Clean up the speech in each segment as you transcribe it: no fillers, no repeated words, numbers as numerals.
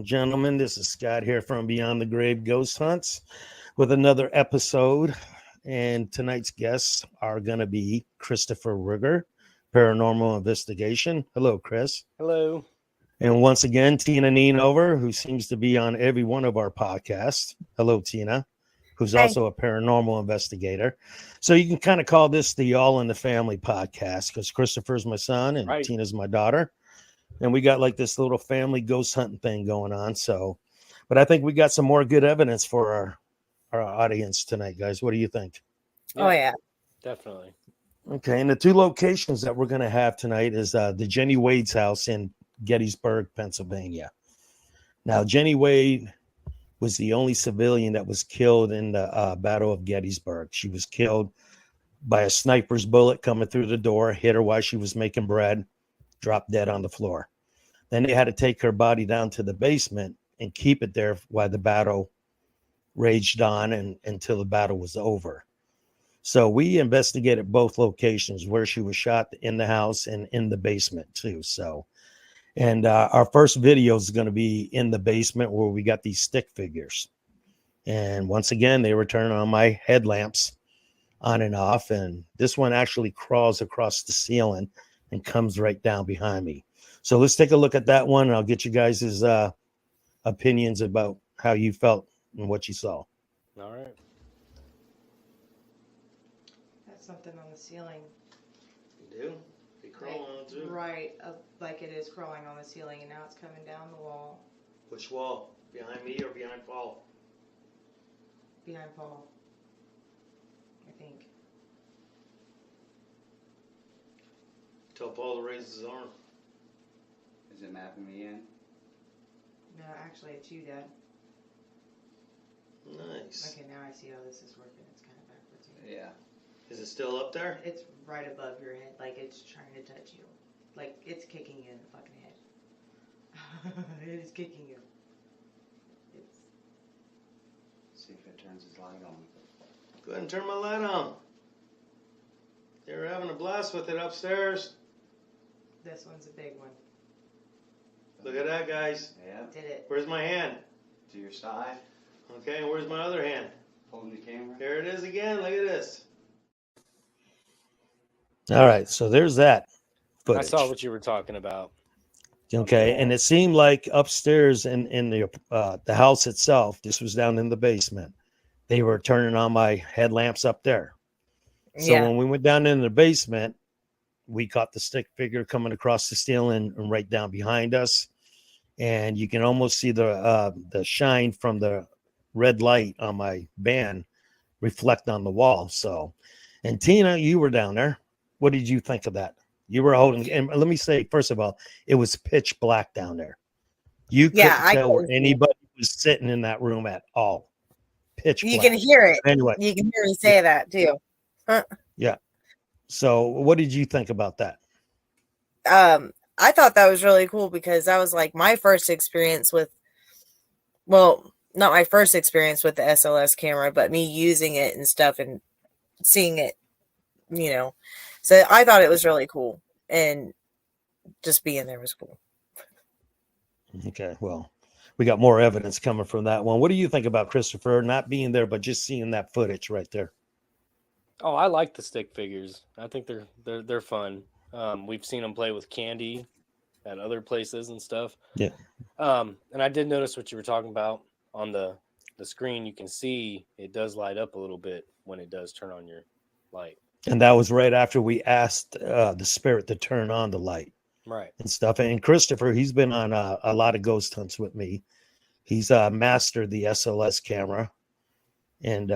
and gentlemen, this is Scott here from Beyond the Grave Ghost Hunts with another episode. And tonight's guests are going to be Christopher Rigger, Paranormal Investigation. Hello, Chris. Hello. And once again, Tina Neenover, who seems to be on every one of our podcasts. Hello, Tina, who's also a paranormal investigator. So you can kind of call this the All in the Family podcast because Christopher's my son and Tina's my daughter. And we got like this little family ghost hunting thing going on. So, but I think we got some more good evidence for our audience tonight, guys. What do you think? Oh, yeah. Definitely. Okay. And the two locations that we're going to have tonight is the Jennie Wade's house in Gettysburg, Pennsylvania. Now, Jennie Wade was the only civilian that was killed in the Battle of Gettysburg. She was killed by a sniper's bullet coming through the door, hit her while she was making bread, dropped dead on the floor. Then they had to take her body down to the basement and keep it there while the battle raged on and until the battle was over. So we investigated both locations where she was shot, in the house and in the basement too. So, and our first video is going to be in the basement where we got these stick figures. And once again, they were turning on my headlamps on and off. And this one actually crawls across the ceiling and comes right down behind me. So let's take a look at that one. And I'll get you guys' opinions about how you felt and what you saw. All right. That's something on the ceiling. You do? They crawl on too. Right, like it is crawling on the ceiling, and now it's coming down the wall. Which wall? Behind me or behind Paul? Behind Paul, I think. Tell Paul to raise his arm. Is it mapping me in? No, actually, it's you, Dad. Nice. Okay, now I see how this is working. It's kind of backwards here. Yeah. Is it still up there? It's right above your head, like it's trying to touch you. Like it's kicking you in the fucking head. It is kicking you. It's... See if it turns his light on. Go ahead and turn my light on. They're having a blast with it upstairs. This one's a big one. Look at that, guys. Yeah. Did it. Where's my hand? To your side. Okay, and where's my other hand? Holding the camera. There it is again. Look at this. All right, so there's that footage. I saw what you were talking about. Okay, and it seemed like upstairs in the house itself, this was down in the basement, they were turning on my headlamps up there. So when we went down in the basement, we caught the stick figure coming across the ceiling and right down behind us. And you can almost see the shine from the red light on my van reflect on the wall. So, and Tina, you were down there. What did you think of that? You were holding, and let me say, first of all, it was pitch black down there. You couldn't tell where anybody was sitting in that room at all. Pitch black. You can hear it. Anyway. You can hear me say that too. Yeah. So what did you think about that? I thought that was really cool because that was like my first experience with, well, not my first experience with the SLS camera, but me using it and stuff and seeing it, you know. So I thought it was really cool, and just being there was cool. Okay, well, we got more evidence coming from that one. What do you think about Christopher not being there, but just seeing that footage right there? Oh, I like the stick figures. I think they're fun. We've seen them play with candy at other places and stuff. Yeah. And I did notice what you were talking about on the screen. You can see it does light up a little bit when it does turn on your light. And that was right after we asked the spirit to turn on the light. Right. And stuff. And Christopher, he's been on a lot of ghost hunts with me. He's mastered the SLS camera. And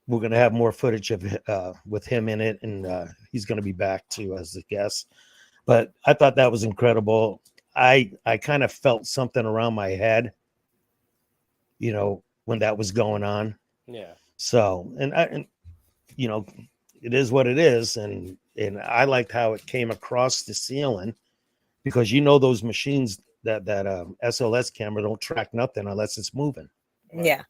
we're going to have more footage of with him in it. And he's going to be back too as a guest. But I thought that was incredible. I kind of felt something around my head, you know, when that was going on. Yeah. So, and you know, it is what it is. And I liked how it came across the ceiling because, you know, those machines that SLS camera don't track nothing unless it's moving. Right? Yeah.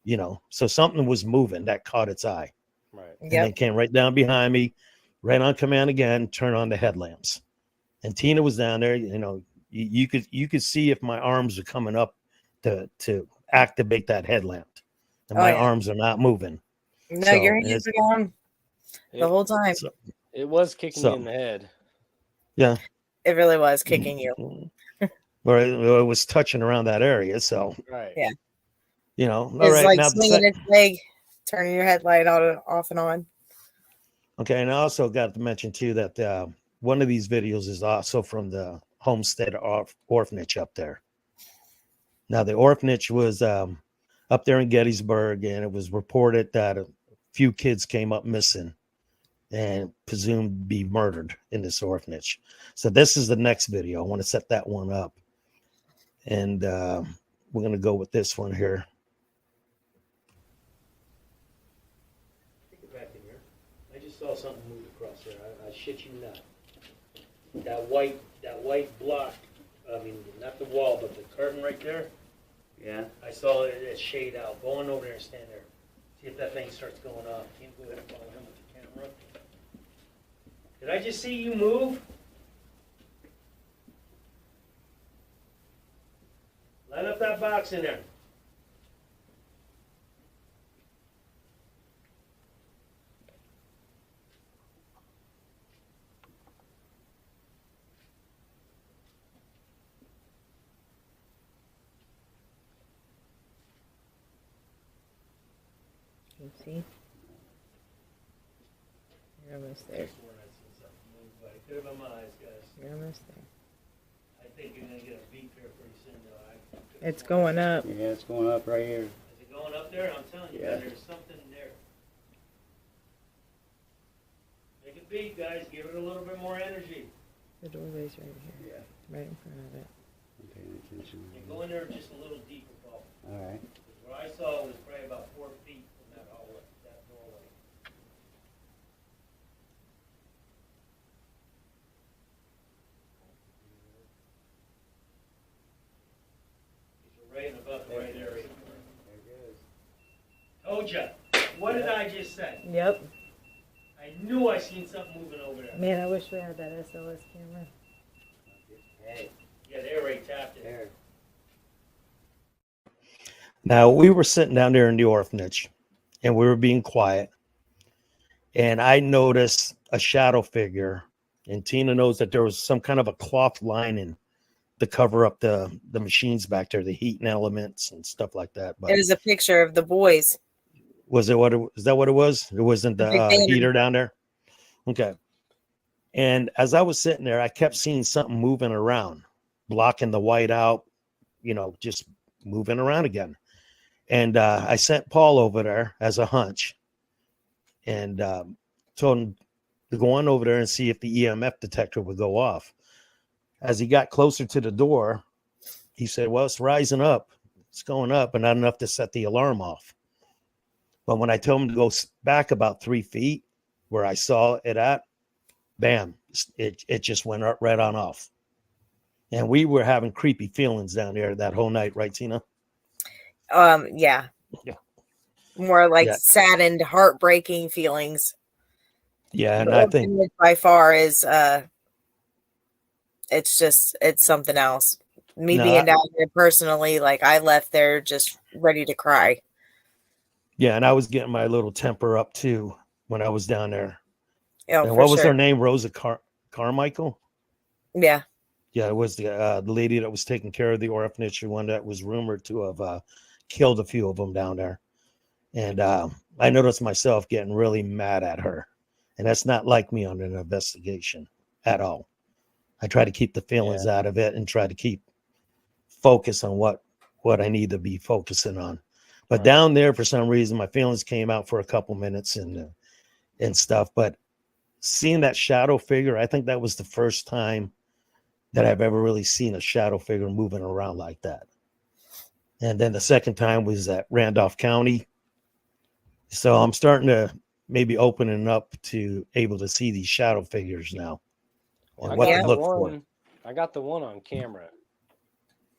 You know, so something was moving that caught its eye. Right. And it came right down behind me, right on command again, turn on the headlamps. And Tina was down there, you know, you could see if my arms were coming up to activate that headlamp, and Oh, my yeah. arms are not moving. No, So, your and hands it's- are down It, the whole time. So, it was kicking you in so the head. yeah, It really was kicking you. or it was touching around that area. So, Right. Yeah. all It's right. like Now swinging its leg, turning your headlight off and on. okay, and I also got to mention too that one of these videos is also from the Homestead orphanage up there. Now, the orphanage was up there in Gettysburg, and it was reported that a few kids came up missing and presumed to be murdered in this orphanage. So this is the next video. I want to set that one up, and we're going to go with this one here. Take it back in here. I just saw something move across there. I shit you not. That white block. I mean, not the wall, but the curtain right there. Yeah. I saw it shade out. Go on over there and stand there. See if that thing starts going off. Can you go ahead and follow him with the camera? Did I just see you move? Line up that box in there. You see? You're almost there. I could have been my eyes, guys. You're almost there. I think you're gonna get a beep here pretty soon, though. It's going up. Yeah, it's going up right here. Is it going up there? I'm telling you, Yeah. man, there's something there. Make it beep, guys. Give it a little bit more energy. The doorway's right here, Yeah. right in front of it. I'm paying attention. And go in there just a little deeper, Paul. All right. What I saw was probably about 4 feet from that hallway, that doorway. These are right about the right area. There it goes. Told ya. What did I just say? Yep. I knew I seen something moving over there. Man, I wish we had that SLS camera. Hey, Yeah, they already tapped it. there. Now, we were sitting down there in the orphanage, and we were being quiet. And I noticed a shadow figure. And Tina knows that there was some kind of a cloth lining to cover up the machines back there, the heating elements and stuff like that. But It was a picture of the boys. was it what? Is that what it was? It wasn't The the big banner. heater down there. Okay. And as I was sitting there, I kept seeing something moving around, blocking the white out, just moving around again. And I sent Paul over there as a hunch, and told him to go on over there and see if the EMF detector would go off. As he got closer to the door, he said, "Well, it's rising up. It's going up, but not enough to set the alarm off." But when I told him to go back about 3 feet where I saw it at, bam, it just went right on off. And we were having creepy feelings down there that whole night, right, Tina? Yeah. Yeah. More like Yeah. saddened, heartbreaking feelings. Yeah, and The I think orphanage by far is it's something else. Me No, being I- down there personally, like I left there just ready to cry. yeah, and I was getting my little temper up too when I was down there. Oh, And for what was sure. her name? Rosa Carmichael? Yeah. Yeah, it was the lady that was taking care of the orphanage, the one that was rumored to have killed a few of them down there. And I noticed myself getting really mad at her. And that's not like me on an investigation at all. I try to keep the feelings out of it and try to keep focus on what I need to be focusing on. But Right. down there, for some reason, my feelings came out for a couple minutes and stuff. But seeing that shadow figure, I think that was the first time that I've ever really seen a shadow figure moving around like that. And then the second time was at Randolph County. So I'm starting to maybe opening up to able to see these shadow figures now and I what got to the look one. for. I got the one on camera.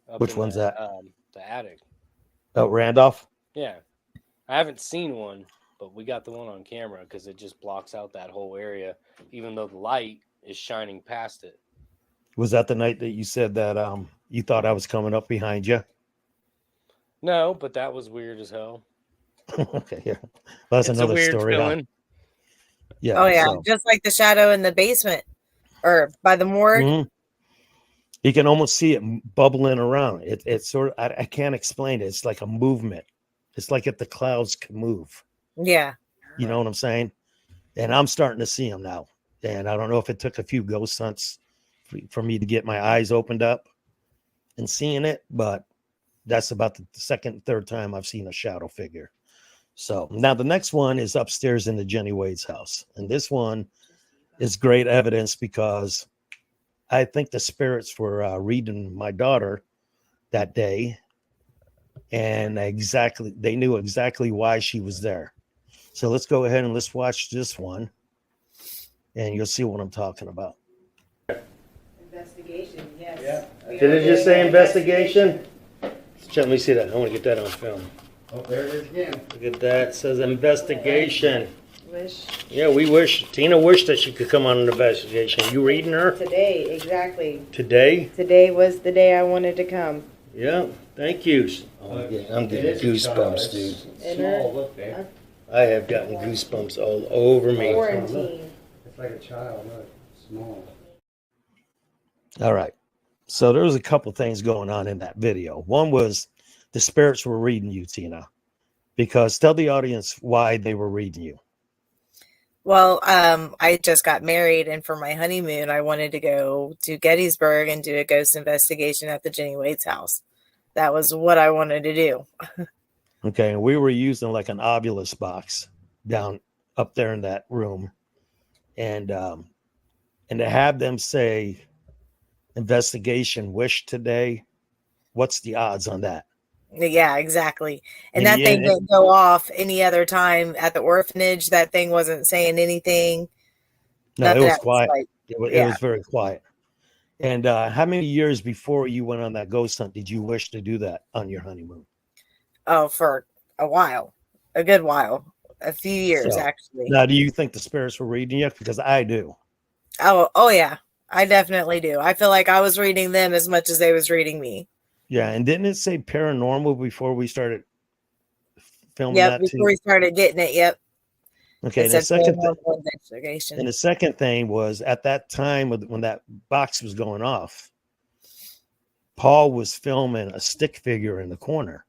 up Which in one's that? The attic. Oh, Randolph? Yeah, I haven't seen one, but we got the one on camera because it just blocks out that whole area, even though the light is shining past it. Was that the night that you said that you thought I was coming up behind you? No, but that was weird as hell. Okay, yeah. Well, that's It's another a weird story. Huh? feeling. Yeah. Oh yeah, So, just like the shadow in the basement or by the morgue. mhm. You can almost see it bubbling around. It's sort of, I can't explain it. It's like a movement. It's like if the clouds can move. Yeah. You know what I'm saying? And I'm starting to see them now. And I don't know if it took a few ghost hunts for me to get my eyes opened up and seeing it, but that's about the second, third time I've seen a shadow figure. So now the next one is upstairs in the Jennie Wade's house. And this one is great evidence because I think the spirits were reading my daughter that day, and they knew exactly why she was there. So let's go ahead and let's watch this one, and you'll see what I'm talking about. Investigation, yes. Yeah. Did it just say investigation? Let me see that. I want to get that on film. Oh, there it is again. Look at that. It says investigation. Wish Yeah, Tina wished that she could come on an investigation. You reading her today, exactly. today? Today was the day I wanted to come. Yeah, thank you. Oh, I'm It getting is a child. goosebumps, dude. It's small, look there. I have gotten goosebumps all over me. Quarantine. It's like a child, look, small. All right. So there was a couple things going on in that video. One was the spirits were reading you, Tina, because tell the audience why they were reading you. Well, I just got married, and for my honeymoon, I wanted to go to Gettysburg and do a ghost investigation at the Jennie Wade's house. That was what I wanted to do. Okay. And we were using like an Ovilus box down up there in that room. And to have them say investigation wish today, what's the odds on that? Yeah, exactly. And And that yeah, thing didn't go off any other time at the orphanage. That thing wasn't saying anything. No, Nothing it was else, quiet. like, It yeah. was very quiet. And how many years before you went on that ghost hunt did you wish to do that on your honeymoon? Oh, for a while, a good while, a few years So, actually. now, do you think the spirits were reading you? Because I do. Oh yeah, I definitely do. I feel like I was reading them as much as they was reading me. Yeah. And didn't it say paranormal before we started filming Yep, that before too? we started getting it. Yep. Okay. It And said paranormal investigation. the second thing was at that time when that box was going off, Paul was filming a stick figure in the corner.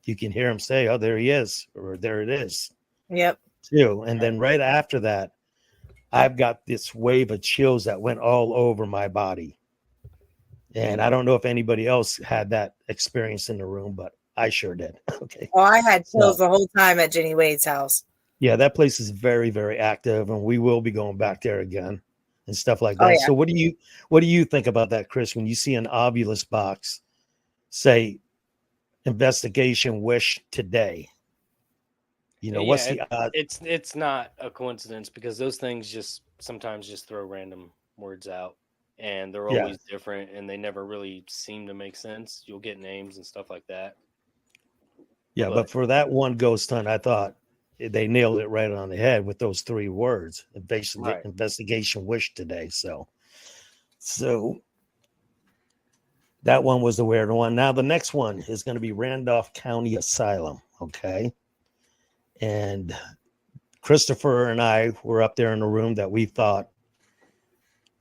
You can hear him say, "Oh, there he is," or "There it is," Yep. too. And then right after that, I've got this wave of chills that went all over my body. And I don't know if anybody else had that experience in the room, but I sure did. Okay. Oh, I had chills So, the whole time at Jennie Wade's house. yeah, that place is very, very active, and we will be going back there again and stuff like that. Oh, yeah. So what do you think about that, Chris, when you see an Ovilus box say investigation wish today? You know, what's the odds? It's not a coincidence because those things just sometimes just throw random words out, and they're Yeah. always different, and they never really seem to make sense. You'll get names and stuff like that. Yeah, but for that one ghost hunt, I thought they nailed it right on the head with those three words. Right. Investigation wish today. So that one was the weird one. Now the next one is going to be Randolph County Asylum. Okay. And Christopher and I were up there in a room that we thought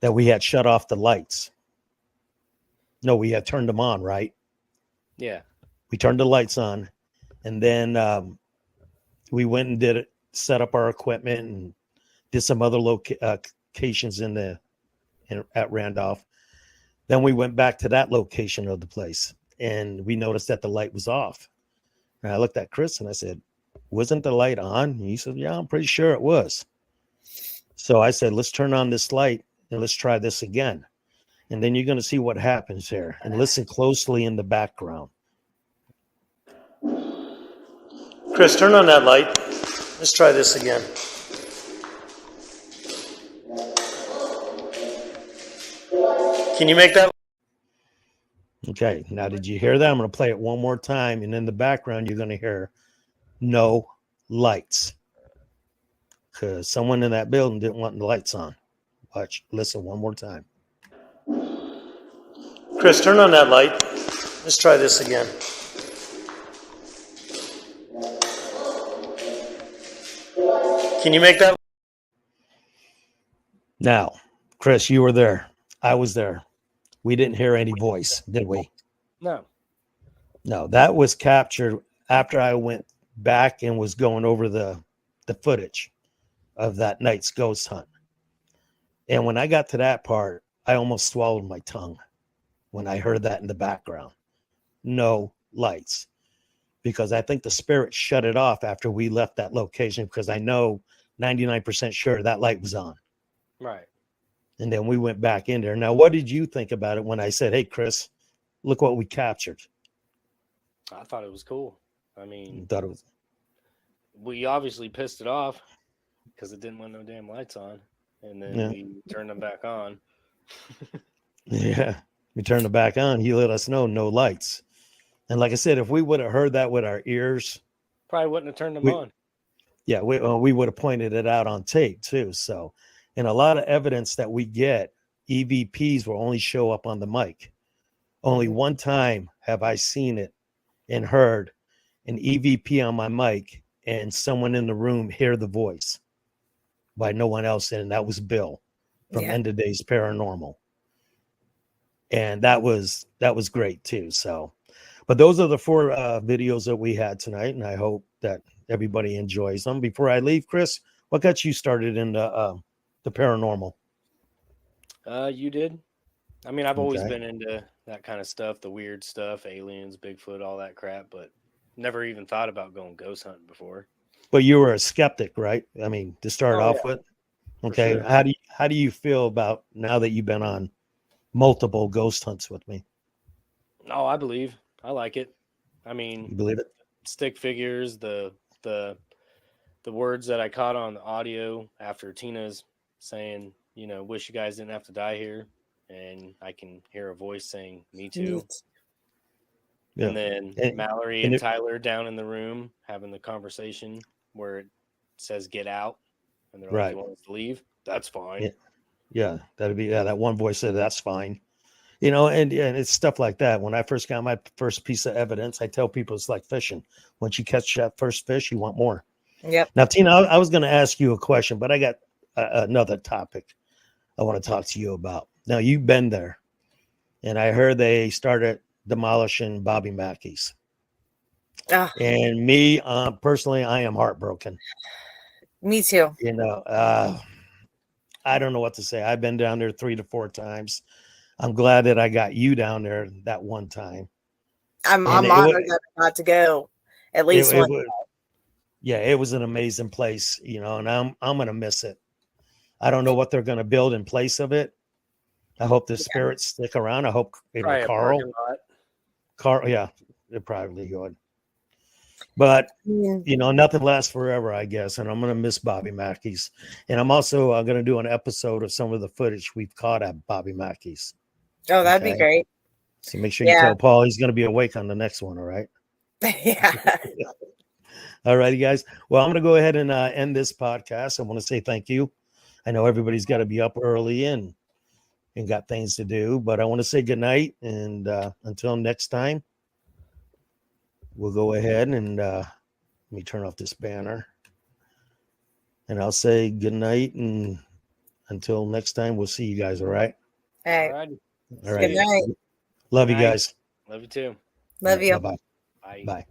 that we had shut off the lights. No, we had turned them on, right? Yeah. We turned the lights on, and then we went and did it, set up our equipment, and did some other locations at Randolph. Then we went back to that location of the place, and we noticed that the light was off. And I looked at Chris and I said, "Wasn't the light on?" And he said, "Yeah, I'm pretty sure it was." So I said, "Let's turn on this light and let's try this again." And then you're going to see what happens here, and listen closely in the background. Chris, turn on that light. Let's try this again. Can you make that? Okay, now did you hear that? I'm going to play it one more time, and in the background, you're going to hear no lights. Because someone in that building didn't want the lights on. Watch, listen one more time. Chris, turn on that light. Let's try this again. Can you make that? Now, Chris, you were there. I was there. We didn't hear any voice, did we? No. No, that was captured after I went back and was going over the footage of that night's ghost hunt. And when I got to that part, I almost swallowed my tongue when I heard that in the background. No lights. Because I think the spirit shut it off after we left that location, because I know 99% sure that light was on. Right. And then we went back in there. Now, what did you think about it when I said, hey, Chris, look what we captured? I thought it was cool. I You mean, thought it was, we obviously pissed it off because it didn't want no damn lights on. And then we turned them back on. yeah. We turned it back on. He let us know no lights. And like I said, if we would have heard that with our ears, Probably wouldn't have turned them on. yeah, we would have pointed it out on tape too. So, and a lot of evidence that we get, EVPs will only show up on the mic. Only one time have I seen it and heard an EVP on my mic and someone in the room hear the voice by no one else. And that was Bill from End of Days Paranormal. And that was great too. So, but those are the 4 videos that we had tonight. And I hope that everybody enjoys them. Before I leave, Chris, what got you started in the paranormal? You did? I mean, I've always Okay. been into that kind of stuff, the weird stuff, aliens, Bigfoot, all that crap, but never even thought about going ghost hunting before. But you were a skeptic, right? I mean, to start off with. Okay. sure. How do you feel about now that you've been on multiple ghost hunts with me? Oh, I believe. I like it. I You mean, believe it? stick figures, the words that I caught on the audio after Tina's saying, you know, wish you guys didn't have to die here. And I can hear a voice saying, me too. Yeah. And then Mallory and Tyler down in the room having the conversation where it says get out. And they're like, you want us to leave? That's fine. Yeah. That'd be, that one voice said, that's fine. You know, and it's stuff like that. When I first got my first piece of evidence, I tell people it's like fishing. Once you catch that first fish, you want more. Yep. Now, Tina, I was going to ask you a question, but I got another topic I want to talk to you about. Now, you've been there, and I heard they started demolishing Bobby Mackey's. And me, personally, I am heartbroken. Me too. You know, I don't know what to say. I've been down there 3 to 4 times. I'm glad that I got you down there that one time. I'm honored that I got to go at least one. Yeah, it was an amazing place, you know, and I'm gonna miss it. I don't know what they're gonna build in place of it. I hope the spirits stick around. I hope Carl, yeah, it probably would. But you know, nothing lasts forever, I guess. And I'm gonna miss Bobby Mackey's. And I'm also gonna do an episode of some of the footage we've caught at Bobby Mackey's. Oh, that'd be great. So make sure you tell Paul he's gonna be awake on the next one, all right? Yeah. All righty, guys. Well, I'm gonna go ahead and end this podcast. I want to say thank you. I know everybody's got to be up early and got things to do, but I want to say good night. And until next time, we'll go ahead and let me turn off this banner. And I'll say good night. And until next time, we'll see you guys. All right. All right. All right. Good night. Love you guys. Love you too. Love you. Bye-bye. Bye. Bye.